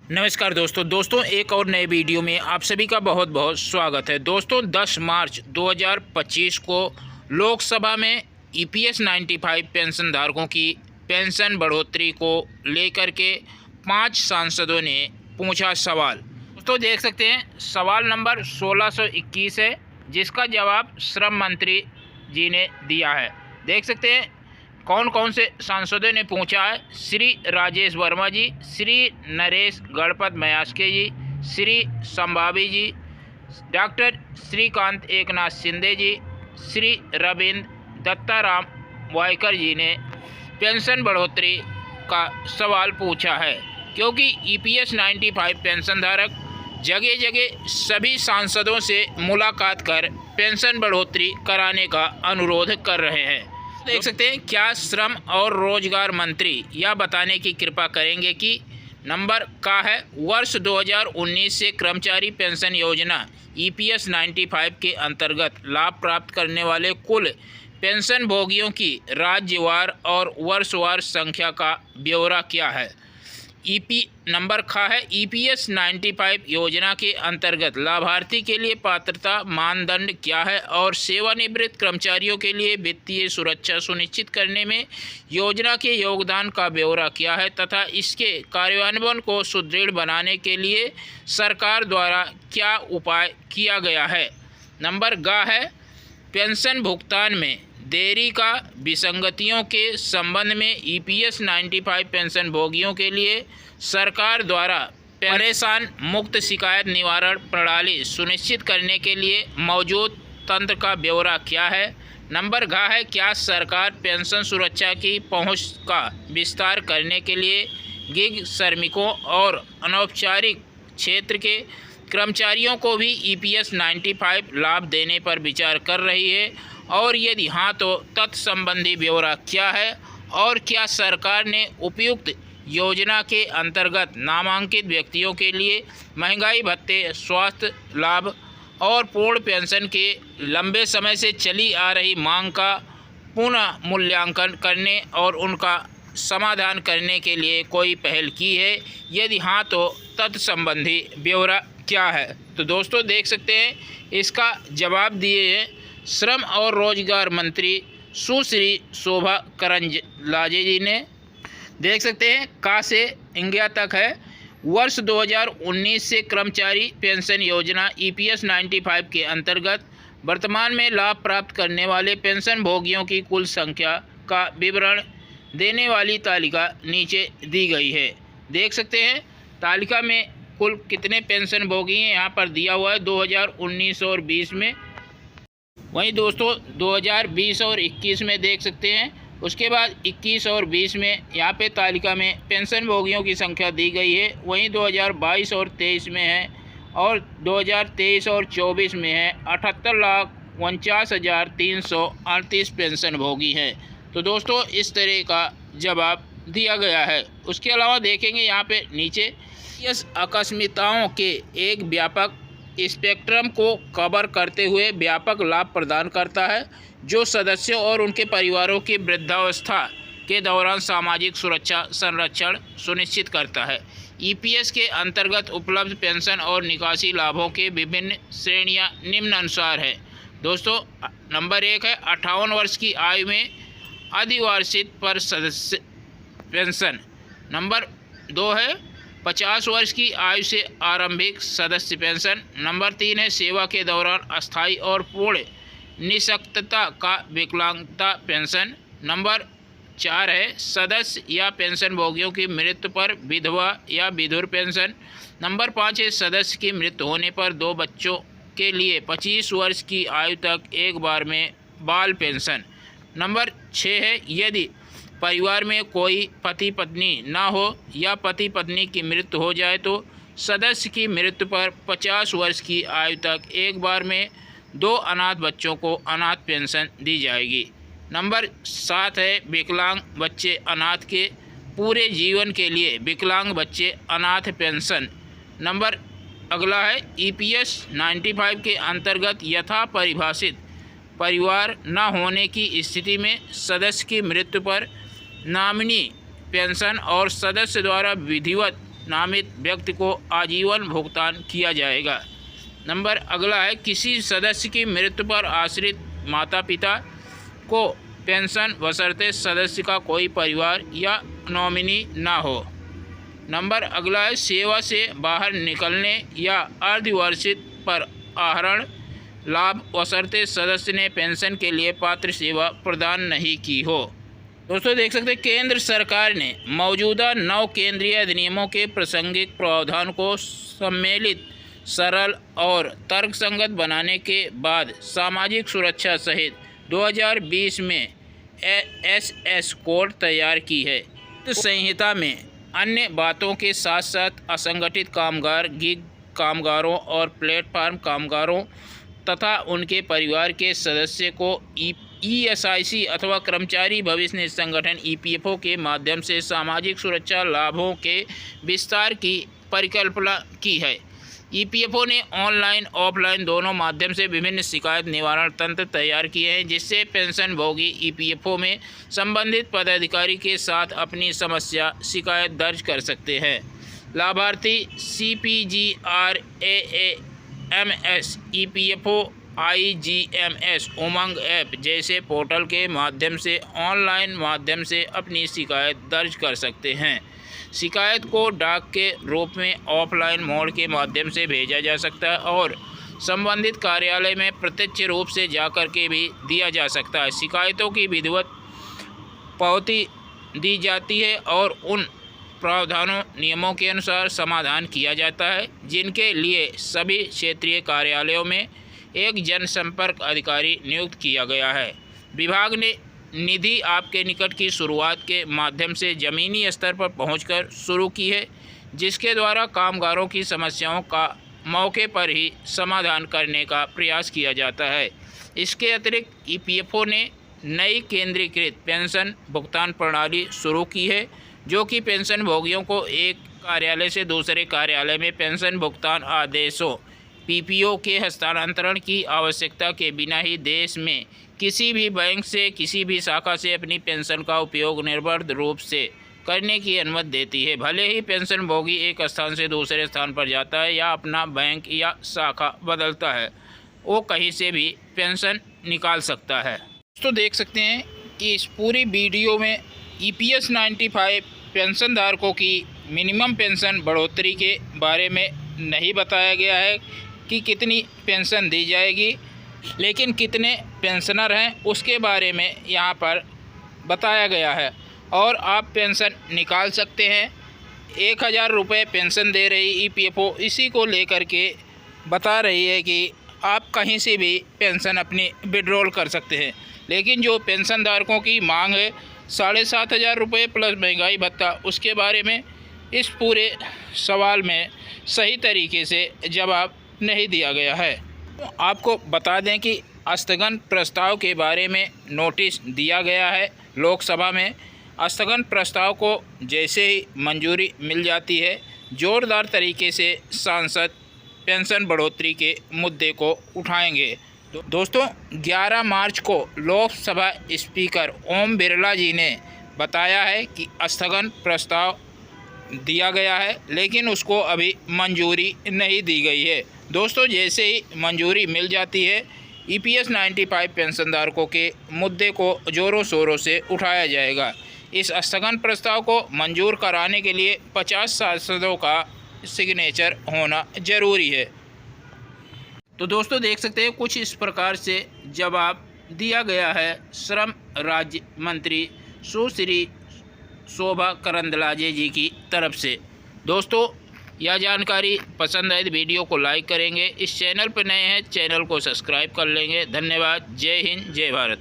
नमस्कार दोस्तों एक और नए वीडियो में आप सभी का बहुत बहुत स्वागत है। दोस्तों 10 मार्च 2025 को लोकसभा में ईपीएस 95 पेंशन धारकों की पेंशन बढ़ोतरी को लेकर के 5 सांसदों ने पूछा सवाल। दोस्तों देख सकते हैं सवाल नंबर 1621 है, जिसका जवाब श्रम मंत्री जी ने दिया है। देख सकते हैं कौन कौन से सांसदों ने पूछा है। श्री राजेश वर्मा जी, श्री नरेश गणपत मयास्के जी, श्री संभावी जी, डॉक्टर श्रीकांत एकनाथ शिंदे जी, श्री रविंद्र दत्ताराम वायकर जी ने पेंशन बढ़ोतरी का सवाल पूछा है, क्योंकि ईपीएस 95 पेंशन धारक जगह जगह सभी सांसदों से मुलाकात कर पेंशन बढ़ोतरी कराने का अनुरोध कर रहे हैं। देख सकते हैं क्या श्रम और रोजगार मंत्री यह बताने की कृपा करेंगे कि नंबर का है वर्ष 2019 से कर्मचारी पेंशन योजना ईपीएस 95 के अंतर्गत लाभ प्राप्त करने वाले कुल पेंशन भोगियों की राज्यवार और वर्षवार संख्या का ब्यौरा क्या है। नंबर खा है ईपीएस 95 योजना के अंतर्गत लाभार्थी के लिए पात्रता मानदंड क्या है और सेवानिवृत्त कर्मचारियों के लिए वित्तीय सुरक्षा सुनिश्चित करने में योजना के योगदान का ब्यौरा क्या है तथा इसके कार्यान्वयन को सुदृढ़ बनाने के लिए सरकार द्वारा क्या उपाय किया गया है। नंबर गा है पेंशन भुगतान में देरी का विसंगतियों के संबंध में ईपीएस 95 पेंशन भोगियों के लिए सरकार द्वारा परेशान मुक्त शिकायत निवारण प्रणाली सुनिश्चित करने के लिए मौजूद तंत्र का ब्यौरा क्या है। नंबर घ है क्या सरकार पेंशन सुरक्षा की पहुंच का विस्तार करने के लिए गिग श्रमिकों और अनौपचारिक क्षेत्र के कर्मचारियों को भी ईपीएस 95 लाभ देने पर विचार कर रही है, और यदि हाँ तो तत्संबंधी ब्यौरा क्या है और क्या सरकार ने उपयुक्त योजना के अंतर्गत नामांकित व्यक्तियों के लिए महंगाई भत्ते, स्वास्थ्य लाभ और पूर्ण पेंशन के लंबे समय से चली आ रही मांग का पुनः मूल्यांकन करने और उनका समाधान करने के लिए कोई पहल की है। यदि हाँ तो तत्संबंधी ब्यौरा क्या है। तो दोस्तों देख सकते हैं इसका जवाब दिए हैं श्रम और रोजगार मंत्री सुश्री शोभा करंदलाजे जी ने। देख सकते हैं का से इंगिया तक है वर्ष 2019 से कर्मचारी पेंशन योजना ईपीएस 95 के अंतर्गत वर्तमान में लाभ प्राप्त करने वाले पेंशन भोगियों की कुल संख्या का विवरण देने वाली तालिका नीचे दी गई है। देख सकते हैं तालिका में कुल कितने पेंशन भोगी हैं यहाँ पर दिया हुआ है 2019 और 20 में। वहीं दोस्तों 2020 और 21 में देख सकते हैं। उसके बाद 21 और 20 में यहाँ पे तालिका में पेंशन भोगियों की संख्या दी गई है। वहीं 2022 और 23 में है और 2023 और 24 में है 78,49,338 पेंशन भोगी हैं। तो दोस्तों इस तरह का जवाब दिया गया है। उसके अलावा देखेंगे यहाँ पे नीचे इस अकस्मिकताओं के एक व्यापक स्पेक्ट्रम को कवर करते हुए व्यापक लाभ प्रदान करता है, जो सदस्यों और उनके परिवारों की वृद्धावस्था के दौरान सामाजिक सुरक्षा संरक्षण सुनिश्चित करता है। ईपीएस के अंतर्गत उपलब्ध पेंशन और निकासी लाभों के विभिन्न श्रेणियां निम्नानुसार है। दोस्तों नंबर 1 है 58 वर्ष की आयु में अधिवार्षिक पर सदस्य पेंशन। नंबर 2 है 50 वर्ष की आयु से आरंभिक सदस्य पेंशन। नंबर 3 है सेवा के दौरान अस्थायी और पूर्ण निःशक्तता का विकलांगता पेंशन। नंबर 4 है सदस्य या पेंशन भोगियों की मृत्यु पर विधवा या विधुर पेंशन। नंबर 5 है सदस्य की मृत्यु होने पर 2 बच्चों के लिए 25 वर्ष की आयु तक एक बार में बाल पेंशन। नंबर 6 है यदि परिवार में कोई पति पत्नी ना हो या पति पत्नी की मृत्यु हो जाए तो सदस्य की मृत्यु पर 50 वर्ष की आयु तक एक बार में 2 अनाथ बच्चों को अनाथ पेंशन दी जाएगी। नंबर 7 है विकलांग बच्चे अनाथ के पूरे जीवन के लिए विकलांग बच्चे अनाथ पेंशन। नंबर अगला है ईपीएस 95 के अंतर्गत यथा परिभाषित परिवार न होने की स्थिति में सदस्य की मृत्यु पर नॉमिनी पेंशन और सदस्य द्वारा विधिवत नामित व्यक्ति को आजीवन भुगतान किया जाएगा। नंबर अगला है, किसी सदस्य की मृत्यु पर आश्रित माता पिता को पेंशन बशर्ते सदस्य का कोई परिवार या नॉमिनी ना हो। नंबर अगला है, सेवा से बाहर निकलने या अर्धवार्षिक पर आहरण लाभ बशर्ते सदस्य ने पेंशन के लिए पात्र सेवा प्रदान नहीं की हो। दोस्तों देख सकते हैं, केंद्र सरकार ने मौजूदा 9 केंद्रीय अधिनियमों के प्रासंगिक प्रावधान को सम्मिलित, सरल और तर्कसंगत बनाने के बाद सामाजिक सुरक्षा सहित 2020 में एसएस कोड तैयार की है। तो संहिता में अन्य बातों के साथ साथ असंगठित कामगार, गिग कामगारों और प्लेटफार्म कामगारों तथा उनके परिवार के सदस्य को ईएसआईसी अथवा कर्मचारी भविष्य निधि संगठन ईपीएफओ के माध्यम से सामाजिक सुरक्षा लाभों के विस्तार की परिकल्पना की है। ईपीएफओ ने ऑनलाइन ऑफलाइन दोनों माध्यम से विभिन्न शिकायत निवारण तंत्र तैयार किए हैं, जिससे पेंशनभोगी ईपीएफओ में संबंधित पदाधिकारी के साथ अपनी समस्या शिकायत दर्ज कर सकते हैं। लाभार्थी CPGRAAMS, ईपीएफओ, IGMS, उमंग ऐप जैसे पोर्टल के माध्यम से ऑनलाइन माध्यम से अपनी शिकायत दर्ज कर सकते हैं। शिकायत को डाक के रूप में ऑफलाइन मोड के माध्यम से भेजा जा सकता है और संबंधित कार्यालय में प्रत्यक्ष रूप से जाकर के भी दिया जा सकता है। शिकायतों की विधिवत पावती दी जाती है और उन प्रावधानों नियमों के अनुसार समाधान किया जाता है, जिनके लिए सभी क्षेत्रीय कार्यालयों में एक जनसंपर्क अधिकारी नियुक्त किया गया है। विभाग ने निधि आपके निकट की शुरुआत के माध्यम से ज़मीनी स्तर पर पहुंचकर शुरू की है, जिसके द्वारा कामगारों की समस्याओं का मौके पर ही समाधान करने का प्रयास किया जाता है। इसके अतिरिक्त ईपीएफओ ने नई केंद्रीकृत पेंशन भुगतान प्रणाली शुरू की है, जो कि पेंशन भोगियों को एक कार्यालय से दूसरे कार्यालय में पेंशन भुगतान आदेशों पीपीओ के हस्तांतरण की आवश्यकता के बिना ही देश में किसी भी बैंक से किसी भी शाखा से अपनी पेंशन का उपयोग निर्बाध रूप से करने की अनुमति देती है। भले ही पेंशन भोगी एक स्थान से दूसरे स्थान पर जाता है या अपना बैंक या शाखा बदलता है, वो कहीं से भी पेंशन निकाल सकता है। तो देख सकते हैं कि इस पूरी वीडियो में EPS 95 पेंशन धारकों की मिनिमम पेंशन बढ़ोतरी के बारे में नहीं बताया गया है कि कितनी पेंशन दी जाएगी, लेकिन कितने पेंशनर हैं उसके बारे में यहाँ पर बताया गया है और आप पेंशन निकाल सकते हैं। 1000 रुपये पेंशन दे रही ईपीएफओ इसी को लेकर के बता रही है कि आप कहीं से भी पेंशन अपनी विड्रॉल कर सकते हैं, लेकिन जो पेंशन धारकों की मांग है 7500 रुपये प्लस महंगाई भत्ता, उसके बारे में इस पूरे सवाल में सही तरीके से जवाब नहीं दिया गया है। आपको बता दें कि स्थगन प्रस्ताव के बारे में नोटिस दिया गया है लोकसभा में। स्थगन प्रस्ताव को जैसे ही मंजूरी मिल जाती है, जोरदार तरीके से सांसद पेंशन बढ़ोतरी के मुद्दे को उठाएंगे। दोस्तों 11 मार्च को लोकसभा स्पीकर ओम बिरला जी ने बताया है कि स्थगन प्रस्ताव दिया गया है, लेकिन उसको अभी मंजूरी नहीं दी गई है। दोस्तों जैसे ही मंजूरी मिल जाती है, EPS 95 पेंशनधारकों के मुद्दे को ज़ोरों शोरों से उठाया जाएगा। इस स्थगन प्रस्ताव को मंजूर कराने के लिए 50 सांसदों का सिग्नेचर होना ज़रूरी है। तो दोस्तों देख सकते हैं कुछ इस प्रकार से जवाब दिया गया है श्रम राज्य मंत्री सुश्री शोभा करंदलाजे जी की तरफ से। दोस्तों यह जानकारी पसंद आए तो वीडियो को लाइक करेंगे, इस चैनल पर नए हैं चैनल को सब्सक्राइब कर लेंगे। धन्यवाद। जय हिंद, जय भारत।